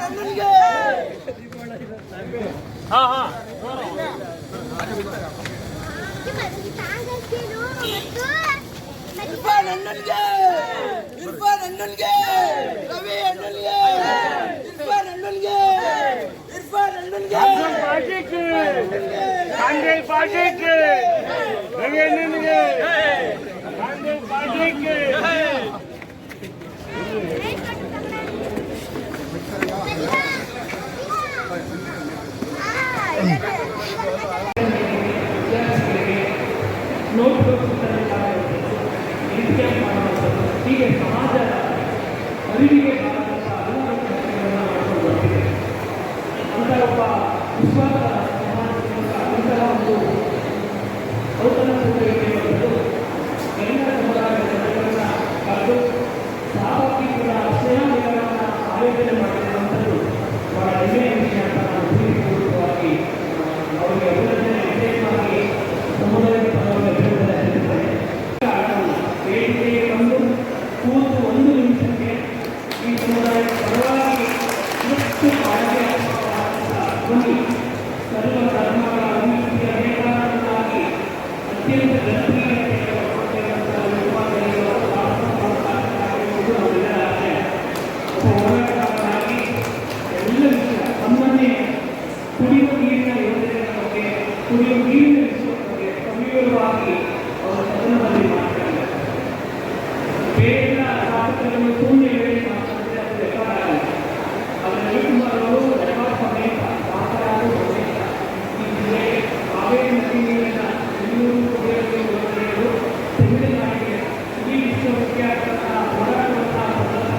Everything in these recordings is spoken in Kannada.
ಇರ್ಫಾನ್ ಅಣ್ಣನ್ಗೆ, ರವಿ ಅಣ್ಣನ್ಗೆ, ಇರ್ಫಾನ್ ಅಣ್ಣನ್ಗೆ, ಇರ್ಫಾನ್ ಅಣ್ಣನ್ಗೆ, ಕಾಂಗ್ರೆಸ್ ಪಾರ್ಟಿಗೆ, ರವಿ ಅಣ್ಣನ್ಗೆ, ಕಾಂಗ್ರೆಸ್ ಪಾರ್ಟಿಗೆ. ಹೀಗೆ ಸಮಾಜದ ಅರಿವಿಗೆ ಅಂತ ಒಬ್ಬ ವಿಶ್ವಾಸ ಸಮಾಜ ಅಂತಹ ಒಂದು ಔತಣ ಎಲ್ಲ ಸಮುದಾಯದ ಜನರನ್ನು ಕರೆದು ಸಾರ್ವತ್ರಿಕರ ಸ್ನೇಹಗಳನ್ನು ಆಯೋಜನೆ ಮಾಡಿರುವಂಥದ್ದು ಬಹಳ ಹೆಮ್ಮೆಯ ವಿಷಯ ಅಂತ ನಾನು ಪೂರ್ವಕವಾಗಿ ಅವರಿಗೆ ಅಭಿನಂದನೆ ವಿಶೇಷವಾಗಿ ಸಮುದಾಯದ ಪರವಾಗಿ ಅಭಿನಂದನೆ ವೇದಿಕೆಗೆ ಬಂದು ಕೂತು ಒಂದು ನಿಮಿಷಕ್ಕೆ ಈ ಸಮುದಾಯದ ಪರವಾಗಿ ಎಷ್ಟು ಕಾಳಜಿ ಬಂದು ಸರ್ವ ಧರ್ಮಗಳ ಅಭಿವೃದ್ಧಿಯ ನೇತಾರರಾಗಿ ಅತ್ಯಂತ ಜನಪ್ರಿಯತೆಯನ್ನು ಪಡೆದಂತಹ ಒಬ್ಬ ಹೋರಾಟಗಾರರಾಗಿ ಎಲ್ಲ ವಿಷಯ ಸಾಮಾನ್ಯ ಕುಡಿಯುವ ನೀರಿನ ಯೋಜನೆಗಳ ಬಗ್ಗೆ, ಕುಡಿಯುವ ನೀರಿನ ವಿಷಯದ ಬಗ್ಗೆ ಸವಿವರವಾಗಿ ಅವರು ಸದನದಲ್ಲಿ ಮಾತನಾಡಿದ್ದಾರೆ. ಬೇರೆಲ್ಲ ಶಾಸಕರನ್ನು ಶೂನ್ಯ ವೇಳೆ ಮಾತನಾಡಿದರೆ ಅದು ರೆಕಾರ್ಡ್ ಆಗಲ್ಲ. ಆದರೆ ರವಿಕುಮಾರ್ ಅವರು ರೆಕಾರ್ಡ್ ಸಮೇತ ಮಾತನಾಡುವ ಸಮೇತ ಈ ಜಿಲ್ಲೆ ಕಾವೇರಿ ನದಿ ನೀರಿನ ಬೆಂಗಳೂರು ಕುಡಿಯುವ ಯೋಜನೆಗಳು ತಮಿಳುನಾಡಿಗೆ ಇಡೀ ವಿಶ್ವವಿಖ್ಯಾತಂತಹ ಹೋರಾಟದಂತಹ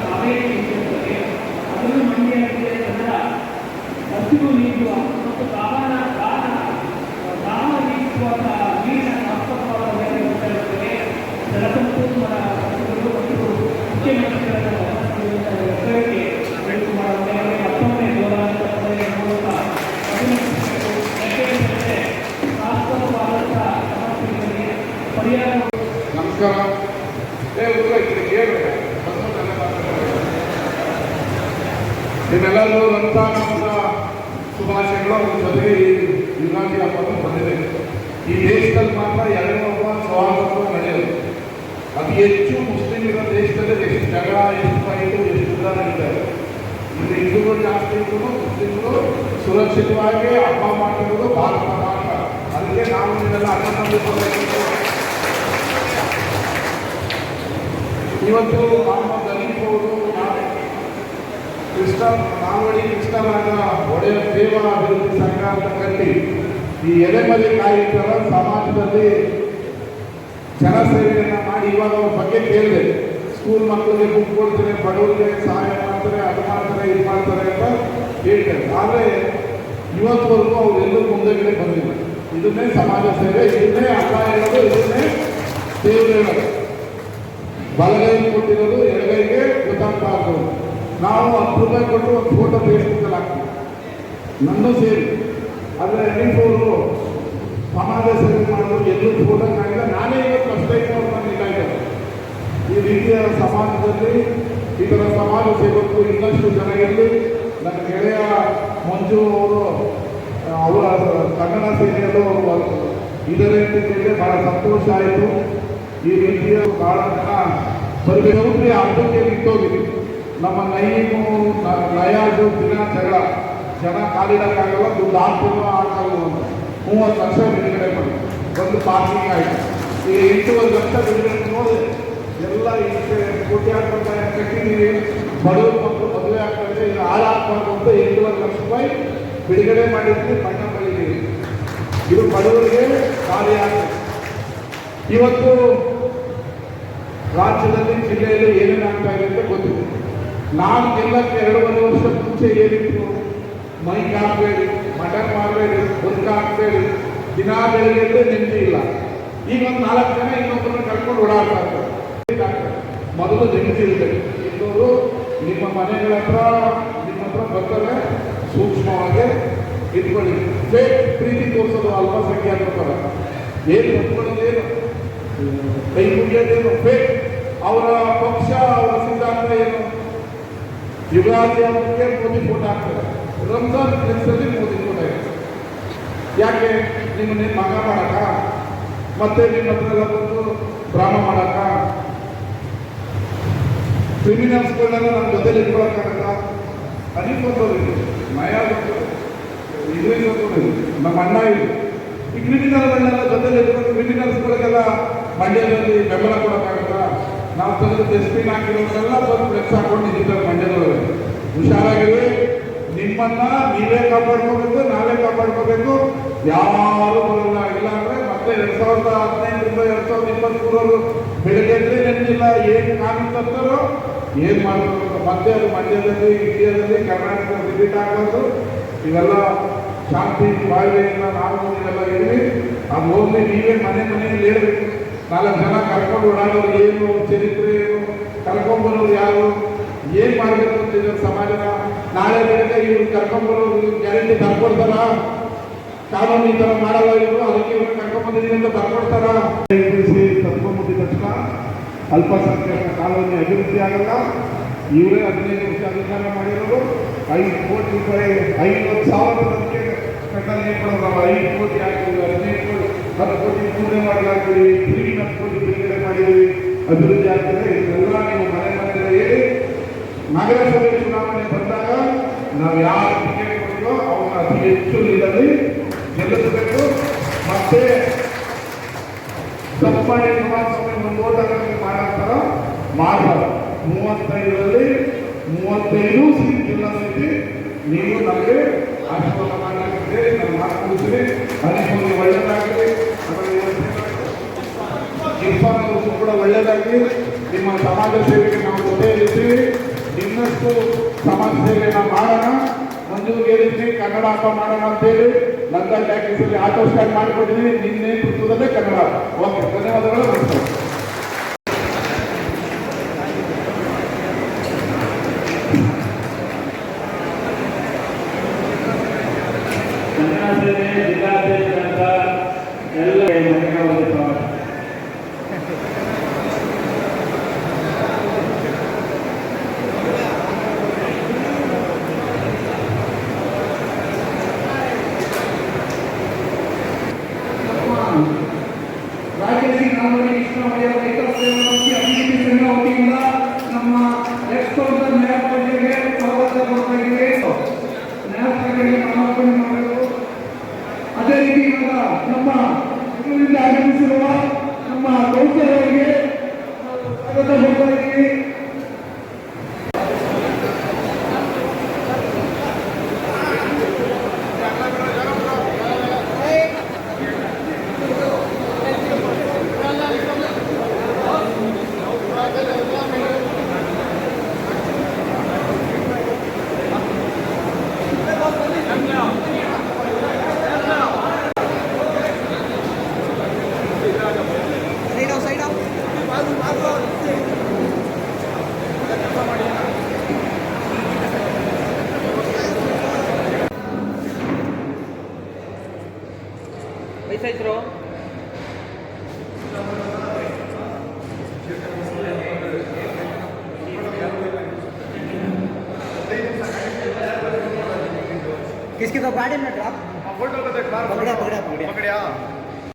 ಕಾವೇರಿ ವಿಷಯದ ಬಗ್ಗೆ ಅದನ್ನು ಮಂಡ್ಯ ಜಿಲ್ಲೆ ಕನ್ನಡ ಹಸಿರು ನೀಡುವ ಮತ್ತು ದಾಹ ನೀಡುವಂತಹ ನೀರಿನ ಶಾಶ್ವತವಾದ ಬಗ್ಗೆ ಜಲಸಂಪನ್ಮೂಲ ಸಚಿವರು ಮತ್ತು ಮುಖ್ಯಮಂತ್ರಿಗಳ ಒತ್ತಡಕ್ಕೆ ರವಿಕುಮಾರ್ ಅವರಿಗೆ ಮತ್ತೊಮ್ಮೆ ಗೌರವಾನ್ವಿತ ಮೂಲಕ ಅಭಿನಂದಿಸಬೇಕು. ಯಾಕೆಂದರೆ ಶಾಶ್ವತವಾದಂತಹ ಸಮಸ್ಯೆಗಳಿಗೆ ಪರಿಹಾರ. ನಮಸ್ಕಾರ. ನಿಮ್ಮೆಲ್ಲರೂ ರಂಜಾನ್ ಶುಭಾಶಯಗಳು. ಅವ್ರ ಜೊತೆಗೆ ಯುಗಾದಿ ಹಬ್ಬ ಬಂದಿದೆ. ಈ ದೇಶದಲ್ಲಿ ಮಾತ್ರ ಎರಡನೇ ಹಬ್ಬ ಸೌಹಾರ್ದತ್ವ ನಡೆಯೋದು. ಅತಿ ಹೆಚ್ಚು ಮುಸ್ಲಿಂ ಇರೋ ದೇಶದಲ್ಲಿ ಎಷ್ಟು ಜಗಳ, ಎಷ್ಟು ಫೈಟು, ಎಷ್ಟು ಯುದ್ಧ ನಡೀತಾರೆ. ಇಲ್ಲಿ ಹಿಂದೂಗಳು ಜಾಸ್ತಿ ಇದ್ರು ಮುಸ್ಲಿಮರು ಸುರಕ್ಷಿತವಾಗಿ ಹಬ್ಬ ಮಾಡ್ತಿರೋದು ಭಾರತ ಮಾತ್ರ. ಅದಕ್ಕೆ ನಾವು ಇದೆಲ್ಲ ಅಭಿನಂದಿಸಬೇಕು. ಇವತ್ತು ಮೊಹಮ್ಮದ್ ಅಲೀಫ್ ಅವರು ನಾಲ್ವಡಿ ಕೃಷ್ಣರಾಜ ಒಡೆಯರ್ ಸೇವಾ ಅಭಿವೃದ್ಧಿ ಸಂಘ ಅಂತ ಕಟ್ಟಿ ಈ ಎಲೆಮಲೆ ಕಾಯಿತರ ಸಮಾಜದಲ್ಲಿ ಜನಸೇವೆಯನ್ನು ಮಾಡಿ ಇವಾಗ ಅವ್ರ ಬಗ್ಗೆ ಕೇಳಿದೆ. ಸ್ಕೂಲ್ ಮಕ್ಕಳಿಗೆ ಬುಕ್ ಕೊಡ್ತಾರೆ, ಬಡವರಿಗೆ ಸಹಾಯ ಮಾಡ್ತಾರೆ, ಅದು ಮಾಡ್ತಾರೆ, ಇದು ಮಾಡ್ತಾರೆ ಅಂತ ಹೇಳ್ತಾರೆ. ಆದರೆ ಇವತ್ತವರೆಗೂ ಅವರೆಲ್ಲೂ ಮುಂದೆಗಡೆ ಬಂದಿಲ್ಲ. ಇದನ್ನೇ ಸಮಾಜ ಸೇವೆ, ಇದನ್ನೇ ಅಲ್ಲ ಹೇಳೋದು, ಇದನ್ನೇ ಸೇವೆ ಹೇಳೋದು. ಬಲಗೈಗೆ ಕೊಟ್ಟಿರೋದು ಎಡಗೈಗೆ ಗೊತ್ತಾಗಬಾರ್ದು. ನಾವು 10 ರೂಪಾಯಿ ಕೊಟ್ಟು ಒಂದು ಫೋಟೋ ಫೇಸ್ಬುಕ್ಕಲ್ಲಿ ಹಾಕ್ತೀವಿ, ನನ್ನೂ ಸೇರಿ. ಆದರೆ ಅವರು ಸಮಾಜ ಸೇವೆ ಮಾಡೋದು ಎಲ್ಲೂ ಫೋಟೋ ಕಾಣಿಲ್ಲ. ನಾನೇ ಇವತ್ತು ಫಸ್ಟ್ ಟೈಮ್ ಅವ್ರನ್ನ ಇದಾಗಿದೆ. ಈ ರೀತಿಯ ಸಮಾಜದಲ್ಲಿ ಈ ಥರ ಸಮಾಜ ಸೇವಕರು ಇನ್ನಷ್ಟು ಜನ ಇರಲಿ. ನನ್ನ ಗೆಳೆಯ ಮಂಜು ಅವರು ಅವರ ಕನ್ನಡ ಸೇನೆಯಲ್ಲೂ ಅವರು ಇದರ ರೀತಿಯಲ್ಲಿ ಭಾಳ ಸಂತೋಷ ಆಯಿತು. ಈ ರೀತಿಯ ಭಾಳ ಜನ ಬರಬೇಕು. ಹಬ್ಬಕ್ಕೆ ನಿಂತೋಗಿದೆ. ನಮ್ಮ ನಯಾಜು ದಿನ ಜನ ಕಾಲಿಡಕ್ಕಾಗಲ್ಲ, ದುಡ್ಡು ಹಾಕ್ಬೋದು ಆಗಲ್ಲ ಅಂತ 30 ಲಕ್ಷ ಬಿಡುಗಡೆ ಮಾಡಿ ಒಂದು ಪಾರ್ಕಿಂಗ್ ಆಯಿತು. ಈ 8 ಲಕ್ಷ ಬಿಡುಗಡೆ ನೋಡಿ ಎಲ್ಲ ಕೋಟ್ಯಾಂತರ ಕಟ್ಟಿದ್ದೀವಿ. ಬಡವರು ಮಕ್ಕಳು ಮದುವೆ ಆಗ್ತದೆ, ಇದು ಹಾಳಾಗಬಾರ್ದು ಅಂತ 8 ಲಕ್ಷ ರೂಪಾಯಿ ಬಿಡುಗಡೆ ಮಾಡಿದ್ವಿ. ಬಣ್ಣ ಬಳಿದ್ದೀವಿ. ಇದು ಬಡವರಿಗೆ ಕಾರ್ಯ ಆಗ್ತದೆ. ಇವತ್ತು ರಾಜ್ಯದಲ್ಲಿ ಜಿಲ್ಲೆಯಲ್ಲಿ ಏನೇನು ಆಗ್ತಾ ಇದೆ ಅಂತ ಗೊತ್ತಿದೆ. ನಾನು ಗೆಲ್ಲಕ್ಕೆ 2.5 ವರ್ಷ ಮುಂಚೆ ಏನಿತ್ತು, ಮೈಕ್ ಹಾಕಬೇಡಿ, ಮಟನ್ ಮಾಡಬೇಡಿ, ಬದುಕ ಹಾಕಬೇಡಿ, ದಿನ ಬೆಳಗ್ಗೆ ನೆಮ್ಮದಿ ಇಲ್ಲ. ಈಗ ಒಂದು 4 ಜನ ಇನ್ನೊಬ್ಬರನ್ನ ಕರ್ಕೊಂಡು ಓಡಾಡ್ತಾ ಇರ್ತಾರೆ. ಮೊದಲು ನೆಮ್ಮದಿ ಇರಬೇಕು. ಇನ್ನೊಂದು ನಿಮ್ಮ ಮನೆಗಳ ಹತ್ರ ಬರ್ತಾರೆ, ಸೂಕ್ಷ್ಮವಾಗಿ ಇಟ್ಕೊಳ್ಳಿ. ಫೇಕ್ ಪ್ರೀತಿ ತೋರಿಸೋದು ಅಲ್ಪಸಂಖ್ಯಾತರ ಪರ ಏನು ಹೊತ್ಕೊಳ್ಳೋದೇನು, ಕೈ ಮುಗಿಯೋದೇನು ಫೇಕ್. ಅವರ ಪಕ್ಷ, ಅವರ ಸಿದ್ಧಾಂತ ಏನು, ಯುಗಾದಿ ಹಬ್ಬಕ್ಕೆ ಮೋದಿ ಫೋಟೋ ಹಾಕ್ತಾರೆ, ರಂಜಾನ್ ಕೆಲಸದಲ್ಲಿ ಮೋದಿ ಫೋಟೋ ಇದೆ. ಯಾಕೆ ನಿಮ್ಮನ್ನೇ ಮಗ ಮಾಡಕ, ಮತ್ತೆ ನಿಮ್ಮ ಹತ್ರ ಎಲ್ಲ ಬಂದು ಡ್ರಾಮಾ ಮಾಡಕ, ಕ್ರಿಮಿನಲ್ಸ್ಗಳನ್ನೆಲ್ಲ ನಮ್ಮ ಜೊತೆಲಿ ಇಟ್ಕೊಳಕ್ಕಾಗಲ್ಲ. ಅನಿಕೊಂಡವ್ರು ನಯ ಇದ್ರಿಂದ ನಮ್ಮ ಅಣ್ಣ ಇದು. ಈ ಕ್ರಿಮಿನಲ್ಗಳನ್ನೆಲ್ಲ ಜೊತೆಲಿ ಇಟ್ಕೊಂಡು ಕ್ರಿಮಿನಲ್ಸ್ಗಳಿಗೆಲ್ಲ ಮಂಡ್ಯದಲ್ಲಿ ಬೆಂಬಲ ಕೊಡೋಕ್ಕಾಗಲ್ಲ. ನಾವು ತಂದು ಡಸ್ಟ್ಬಿನ್ ಹಾಕಿರೋರೆಲ್ಲ ಬಂದು ಫ್ಲೆಕ್ಸ್ ಹಾಕೊಂಡು ನಿಂತಿದ್ದಾರೆ ಮಂಡ್ಯದವರು. ಹುಷಾರಾಗಿರಿ, ನಿಮ್ಮನ್ನ ನೀವೇ ಕಾಪಾಡ್ಕೋಬೇಕು, ನಾವೇ ಕಾಪಾಡ್ಕೋಬೇಕು. ಯಾರು ಬರೋಲ್ಲ. ಇಲ್ಲ ಅಂದ್ರೆ ಮತ್ತೆ 2015 2023 ಬೆಳಗ್ಗೆ ನೆನಪಿಲ್ಲ ಏನು ಕಾನೂನು ತರ್ತಾರೋ ಏನ್ ಮಾಡಬೇಕು. ಮತ್ತೆ ಅದು ಮಂಡ್ಯದಲ್ಲಿ ಇಂಡಿಯಾದಲ್ಲಿ ಕರ್ನಾಟಕ ರಿಪೀಟ್ ಆಗೋದು. ಇವೆಲ್ಲ ಶಾಂತಿ ಬಾಳ್ವೆಯಿಂದ ನಾವು ನೀವೆಲ್ಲ ಇದ್ವಿ. ಅದು ಹೋಗ್ಲಿ, ನೀವೇ ಮನೆಯಲ್ಲಿ ಹೇಳ್ಬೇಕು. 4 ಜನ ಕರ್ಕೊಂಡು ಓಡಾಡೋರು ಏನು, ಚರಿತ್ರೆ ಏನು, ಕರ್ಕೊಂಡ್ಬರೋರು ಯಾರು, ಏನ್ ಮಾಡ್ಬೇಕು ಅಂತಿದ್ದಾರೆ ಸಮಾಜನ. ನಾಳೆ ಬೆಳಗ್ಗೆ ಇವ್ರು ಕರ್ಕೊಂಡ್ಬರೋರು ಗ್ಯಾರಂಟಿ ಬರ್ಕೊಡ್ತಾರ? ಕಾನೂನು ಈ ತರ ಮಾಡಲ್ಲ ಇವರು, ಅದಕ್ಕೆ ಇವ್ರನ್ನ ಕರ್ಕೊಂಡ್ಬಂದಿದ್ದೀನಿ ಅಂತ ಬರ್ಕೊಡ್ತಾರ? ತತ್ವಮುದ್ದಿ ತಕ್ಷಣ ಅಲ್ಪಸಂಖ್ಯಾತ ಕಾಲೋನಿ ಅಭಿವೃದ್ಧಿ ಆಗಲ್ಲ. ಇವರೇ 15 ವರ್ಷ ಅಧಿಕಾರ ಮಾಡಿರೋರು. 5 ಕೋಟಿ ರೂಪಾಯಿ 50,000 ಜನಕ್ಕೆ ಕಟ್ಟಲು ಕೊಡೋದು. 5 ಕೋಟಿ ಹಾಕಿದ್ವಿ, 15 ಕೋಟಿ 10 ಕೋಟಿ ಪೂರ್ಣ ಮಾಡಲಾಗ್ತೀವಿ, 10 ಕೋಟಿ ಬಿಡುಗಡೆ ಮಾಡಿದ್ವಿ, ಅಭಿವೃದ್ಧಿ ಆಗ್ತದೆ. ಇದೆಲ್ಲ ನೀವು ಮನೆ ಹೇಳಿ ನಗರಸಭೆ ಚುನಾವಣೆ ಬಂದಾಗ ನಾವು ಯಾರು ಟಿಕೆಟ್ ಕೊಡ್ತೀವೋ ಅವನ್ನ ಅತಿ ಹೆಚ್ಚು ನೀರಲ್ಲಿ ಗೆಲ್ಲಿಸಬೇಕು. ಮತ್ತೆ ತಪ್ಪಾಡಿ ಕುಮಾರಸ್ವಾಮಿ ಒಂದು ಓಟ್ ಮಾಡಾಕ್ತಾರ ಮಾಡಬಾರ್ದು. 35ರಲ್ಲಿ 35 ಸೀಟ್ ಗೆಲ್ಲೋದೈತಿ. ನೀವು ನಮಗೆ ಆಶೀರ್ವಾದ ಮಾಡಲಾಗ್ತದೆ. ನಾನು ಮಾತು ಮುಗಿಸ್ರಿ. ಅದಕ್ಕೆ ಒಳ್ಳೆಯದಾಗಲಿ. ಇರ್ಫಾನ್ ಅವರು ಕೂಡ ಒಳ್ಳೆಯದಾಗಿ ನಿಮ್ಮ ಸಮಾಜ ಸೇವೆಗೆ ನಾವು ಜೊತೆಯಲ್ಲಿದ್ದೀವಿ. ಇನ್ನಷ್ಟು ಸಮಾಜ ಸೇವೆಯನ್ನು ಮಾಡೋಣ. ಮಂಜೂರಿಗೆ ಹೇಳಿದ್ವಿ ಕನ್ನಡ ಹಬ್ಬ ಮಾಡೋಣ ಅಂತೇಳಿ ಲಂಡನ್ ಟ್ಯಾಕ್ಸಿಯಲ್ಲಿ ಆಟೋ ಸ್ಟ್ಯಾಂಡ್ ಮಾಡಿಕೊಟ್ಟಿದ್ದೀವಿ. ನಿಮ್ಮ ನೇತೃತ್ವದಲ್ಲೇ ಕನ್ನಡ. ಓಕೆ, ಧನ್ಯವಾದಗಳು. ನಮಸ್ಕಾರ. ಜಿಲ್ಲಾಧ್ಯಕ್ಷರಾದ ಎಲ್ಲ ರಾಜಕೀಯ ನಾಲ್ವಡಿ ಕೃಷ್ಣಮಯ್ಯ ರೈತ ಸೇವಾ ಸಮಿತಿ ಅಭಿವೃದ್ಧಿ ಸಂಘ ವತಿಯಿಂದ ನಮ್ಮ ಎಕ್ಸ್ಪೋರ್ಟರ್ ನ್ಯಾಯಪತಿಗೆ ಸ್ವಾಗತ ಕೊಡ್ತಾ ಇದ್ದೀವಿ. ನ್ಯಾಯಪತಿಗಳಿಗೆ ನಾಮಕರಣ ಮಾಡಬೇಕು. ಅದೇ ರೀತಿ ಇವಾಗ ನಮ್ಮ ಬೆಂಗಳೂರಿನಿಂದ ಆಗಮಿಸಿರುವ ನಮ್ಮ ಕೌಶಲ್ಯವರಿಗೆ ಸ್ವಾಗತ ಕೊಡ್ತಾ ಇದ್ದೀವಿ. ಹೆಸರು किसकी तो गाड़ी में ड्रॉप फोटो को देख बार पकड़ा पकड़ा पकड़ा पकड़िया